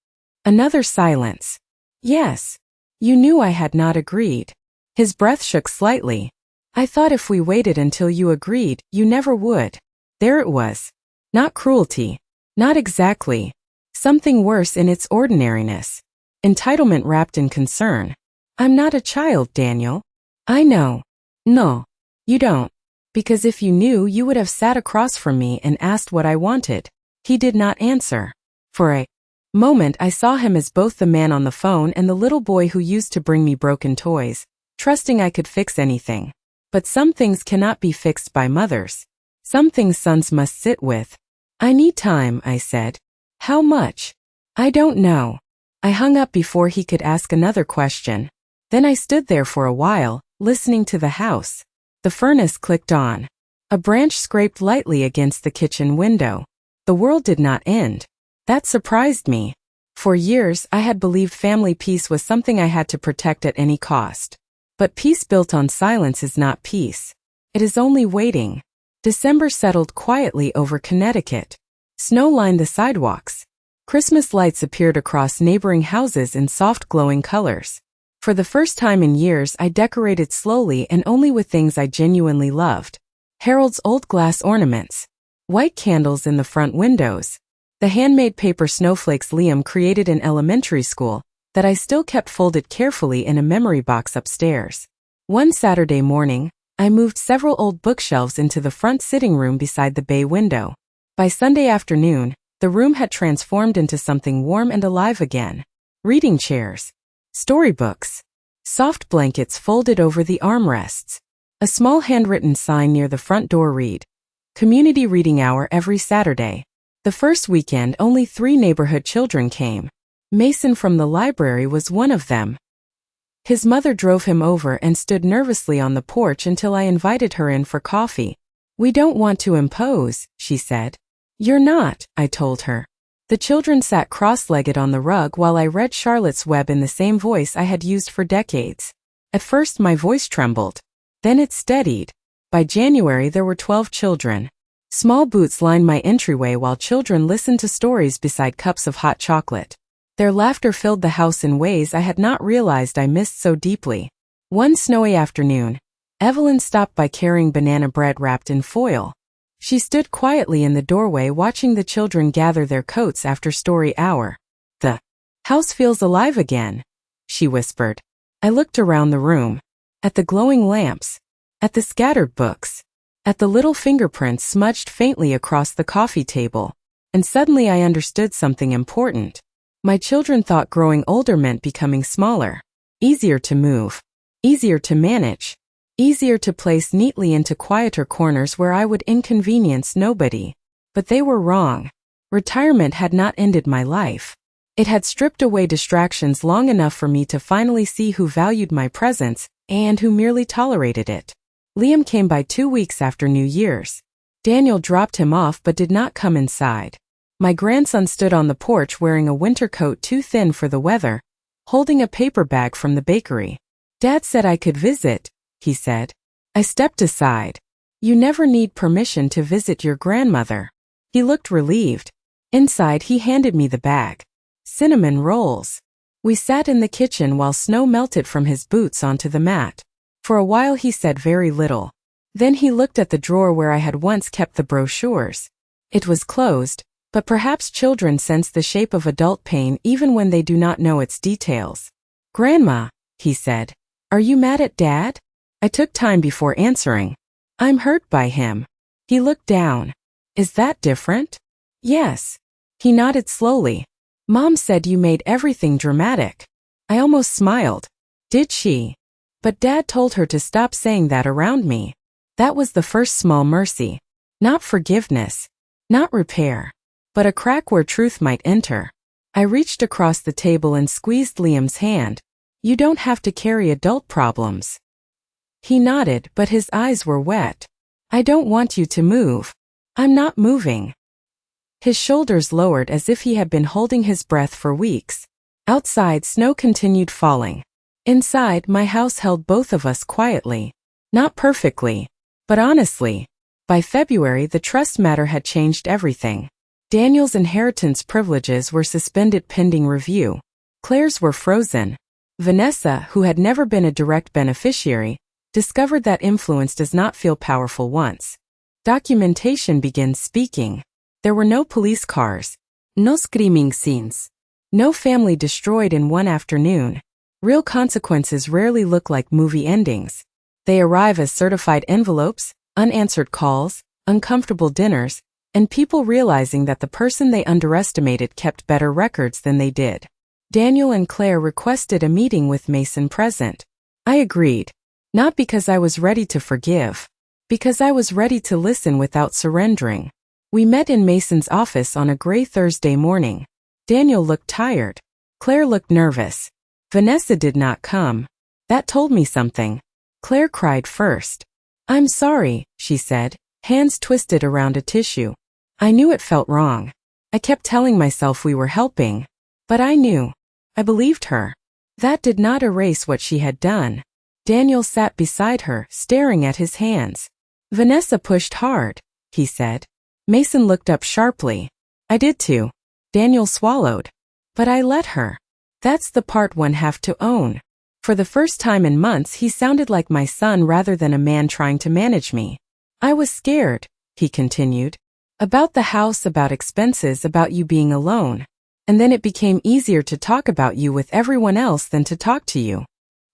Speaker 1: Another silence. Yes. You knew I had not agreed. His breath shook slightly. I thought if we waited until you agreed, you never would. There it was. Not cruelty. Not exactly. Something worse in its ordinariness. Entitlement wrapped in concern. I'm not a child, Daniel. I know. No. You don't. Because if you knew, you would have sat across from me and asked what I wanted. He did not answer. For a moment I saw him as both the man on the phone and the little boy who used to bring me broken toys, trusting I could fix anything. But some things cannot be fixed by mothers. Some things sons must sit with. I need time, I said. How much? I don't know. I hung up before he could ask another question. Then I stood there for a while, listening to the house. The furnace clicked on. A branch scraped lightly against the kitchen window. The world did not end. That surprised me. For years, I had believed family peace was something I had to protect at any cost. But peace built on silence is not peace. It is only waiting. December settled quietly over Connecticut. Snow lined the sidewalks. Christmas lights appeared across neighboring houses in soft glowing colors. For the first time in years, I decorated slowly and only with things I genuinely loved. Harold's old glass ornaments. White candles in the front windows. The handmade paper snowflakes Liam created in elementary school that I still kept folded carefully in a memory box upstairs. One Saturday morning, I moved several old bookshelves into the front sitting room beside the bay window. By Sunday afternoon, the room had transformed into something warm and alive again. Reading chairs. Storybooks. Soft blankets folded over the armrests. A small handwritten sign near the front door read, Community Reading Hour every Saturday. The first weekend, only 3 neighborhood children came. Mason from the library was one of them. His mother drove him over and stood nervously on the porch until I invited her in for coffee. We don't want to impose, she said. You're not, I told her. The children sat cross-legged on the rug while I read Charlotte's Web in the same voice I had used for decades. At first my voice trembled. Then it steadied. By January there were 12 children. Small booths lined my entryway while children listened to stories beside cups of hot chocolate. Their laughter filled the house in ways I had not realized I missed so deeply. One snowy afternoon, Evelyn stopped by carrying banana bread wrapped in foil. She stood quietly in the doorway watching the children gather their coats after story hour. The house feels alive again, she whispered. I looked around the room. At the glowing lamps. At the scattered books. At the little fingerprints smudged faintly across the coffee table. And suddenly I understood something important. My children thought growing older meant becoming smaller. Easier to move. Easier to manage. Easier to place neatly into quieter corners where I would inconvenience nobody. But they were wrong. Retirement had not ended my life. It had stripped away distractions long enough for me to finally see who valued my presence and who merely tolerated it. Liam came by 2 weeks after New Year's. Daniel dropped him off but did not come inside. My grandson stood on the porch wearing a winter coat too thin for the weather, holding a paper bag from the bakery. Dad said I could visit, he said. I stepped aside. You never need permission to visit your grandmother. He looked relieved. Inside he handed me the bag. Cinnamon rolls. We sat in the kitchen while snow melted from his boots onto the mat. For a while he said very little. Then he looked at the drawer where I had once kept the brochures. It was closed, but perhaps children sense the shape of adult pain even when they do not know its details. Grandma, he said, are you mad at Dad? I took time before answering. I'm hurt by him. He looked down. Is that different? Yes. He nodded slowly. Mom said you made everything dramatic. I almost smiled. Did she? But Dad told her to stop saying that around me. That was the first small mercy. Not forgiveness. Not repair. But a crack where truth might enter. I reached across the table and squeezed Liam's hand. You don't have to carry adult problems. He nodded, but his eyes were wet. I don't want you to move. I'm not moving. His shoulders lowered as if he had been holding his breath for weeks. Outside, snow continued falling. Inside, my house held both of us quietly. Not perfectly, but honestly. By February, the trust matter had changed everything. Daniel's inheritance privileges were suspended pending review. Claire's were frozen. Vanessa, who had never been a direct beneficiary, discovered that influence does not feel powerful once. Documentation begins speaking. There were no police cars. No screaming scenes. No family destroyed in one afternoon. Real consequences rarely look like movie endings. They arrive as certified envelopes, unanswered calls, uncomfortable dinners, and people realizing that the person they underestimated kept better records than they did. Daniel and Claire requested a meeting with Mason present. I agreed. Not because I was ready to forgive. Because I was ready to listen without surrendering. We met in Mason's office on a gray Thursday morning. Daniel looked tired. Claire looked nervous. Vanessa did not come. That told me something. Claire cried first. I'm sorry, she said, hands twisted around a tissue. I knew it felt wrong. I kept telling myself we were helping. But I knew. I believed her. That did not erase what she had done. Daniel sat beside her, staring at his hands. Vanessa pushed hard, he said. Mason looked up sharply. I did too. Daniel swallowed. But I let her. That's the part one have to own. For the first time in months, he sounded like my son rather than a man trying to manage me. I was scared, he continued. About the house, about expenses, about you being alone. And then it became easier to talk about you with everyone else than to talk to you.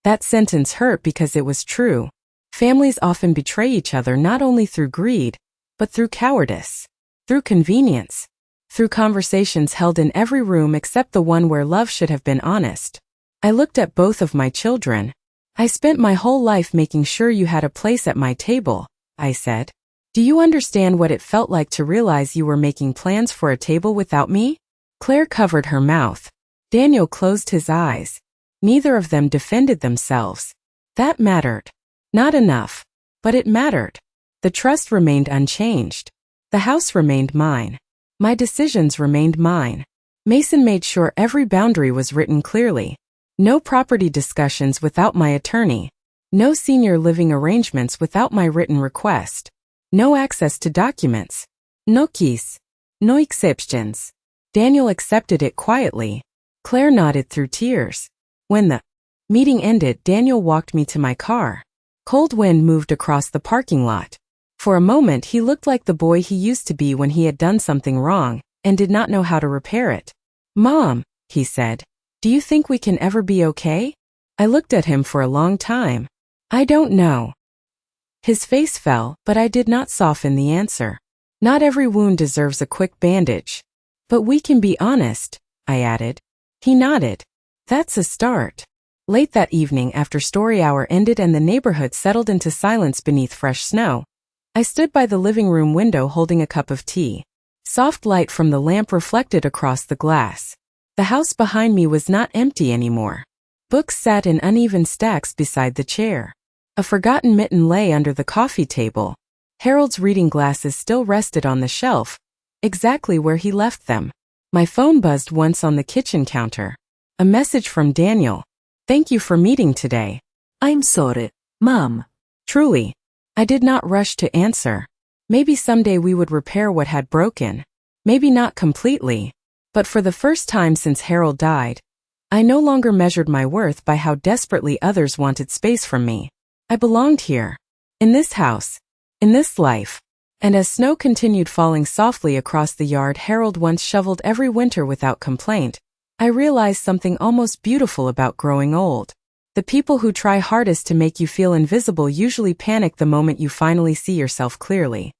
Speaker 1: That sentence hurt because it was true. Families often betray each other not only through greed, but through cowardice, through convenience, through conversations held in every room except the one where love should have been honest. I looked at both of my children. I spent my whole life making sure you had a place at my table, I said. Do you understand what it felt like to realize you were making plans for a table without me? Claire covered her mouth. Daniel closed his eyes. Neither of them defended themselves. That mattered. Not enough. But it mattered. The trust remained unchanged. The house remained mine. My decisions remained mine. Mason made sure every boundary was written clearly. No property discussions without my attorney. No senior living arrangements without my written request. No access to documents. No keys. No exceptions. Daniel accepted it quietly. Claire nodded through tears. When the meeting ended, Daniel walked me to my car. Cold wind moved across the parking lot. For a moment, he looked like the boy he used to be when he had done something wrong and did not know how to repair it. Mom, he said, do you think we can ever be okay? I looked at him for a long time. I don't know. His face fell, but I did not soften the answer. Not every wound deserves a quick bandage. But we can be honest, I added. He nodded. That's a start. Late that evening, after story hour ended and the neighborhood settled into silence beneath fresh snow, I stood by the living room window holding a cup of tea. Soft light from the lamp reflected across the glass. The house behind me was not empty anymore. Books sat in uneven stacks beside the chair. A forgotten mitten lay under the coffee table. Harold's reading glasses still rested on the shelf, exactly where he left them. My phone buzzed once on the kitchen counter. A message from Daniel. Thank you for meeting today.
Speaker 2: I'm sorry, Mom.
Speaker 1: Truly. I did not rush to answer. Maybe someday we would repair what had broken. Maybe not completely. But for the first time since Harold died, I no longer measured my worth by how desperately others wanted space from me. I belonged here. In this house. In this life. And as snow continued falling softly across the yard Harold once shoveled every winter without complaint, I realized something almost beautiful about growing old. The people who try hardest to make you feel invisible usually panic the moment you finally see yourself clearly.